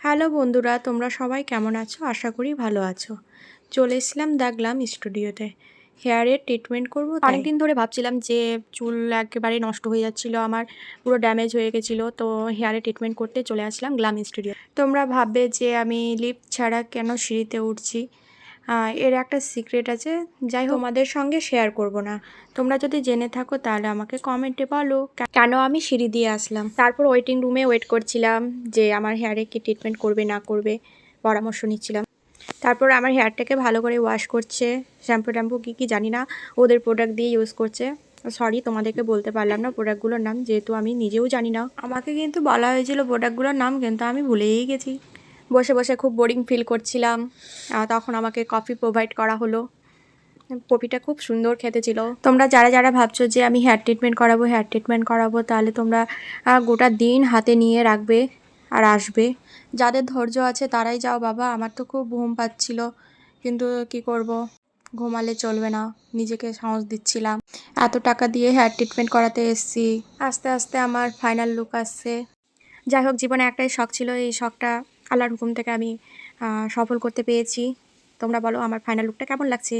Hello বন্ধুরা, তোমরা সবাই কেমন আছো? আশা করি ভালো আছো। চলে এসেছিলাম দেখলাম স্টুডিওতে হেয়ারের ট্রিটমেন্ট করবো। অনেক দিন ধরে ভাবছিলাম যে চুল একেবারে নষ্ট হয়ে যাচ্ছিলো, আমার পুরো ড্যামেজ হয়ে গেছিলো, তো হেয়ারে ট্রিটমেন্ট করতে চলে আসলাম গ্ল্যাম স্টুডিও। তোমরা ভাববে যে আমি লিফট ছাড়া কেন সিঁড়িতে উঠছি। এর একটা সিক্রেট আছে, যাই হোক তোমাদের সঙ্গে শেয়ার করব না। তোমরা যদি জেনে থাকো তাহলে আমাকে কমেন্টে বলো কেন আমি সিঁড়ি দিয়ে আসলাম। তারপর ওয়েটিং রুমে ওয়েট করছিলাম যে আমার হেয়ারে কি ট্রিটমেন্ট করবে না করবে, পরামর্শ নিচ্ছিলাম। তারপর আমার হেয়ারটাকে ভালো করে ওয়াশ করছে, শ্যাম্পু ট্যাম্পু কী জানি না, ওদের প্রোডাক্ট দিয়ে ইউজ করছে। সরি, তোমাদেরকে বলতে পারলাম না প্রোডাক্টগুলোর নাম, যেহেতু আমি নিজেও জানি না। আমাকে কিন্তু বলা হয়েছিল প্রোডাক্টগুলোর নাম, কিন্তু আমি ভুলেই গেছি। বসে বসে খুব বোরিং ফিল করছিলাম, তখন আমাকে কফি প্রোভাইড করা হলো। কফিটা খুব সুন্দর খেতে ছিল। তোমরা যারা যারা ভাবছো যে আমি হেয়ার ট্রিটমেন্ট করাবো, তাহলে তোমরা গোটা দিন হাতে নিয়ে রাখবে আর আসবে। যাদের ধৈর্য আছে তারাই যাও বাবা, আমার তো খুব ঘুম পাচ্ছিল, কিন্তু কি করব, ঘুমালে চলবে না, নিজেকে সাহস দিচ্ছিলাম। এত টাকা দিয়ে হেয়ার ট্রিটমেন্ট করাতে এসেছি, আস্তে আস্তে আমার ফাইনাল লুক আসছে। যাই হোক, জীবনে একটাই শখ ছিল, এই শখটা আল্লাহর হুকুম থেকে আমি সফল করতে পেরেছি। তোমরা বলো আমার ফাইনাল লুকটা কেমন লাগছে?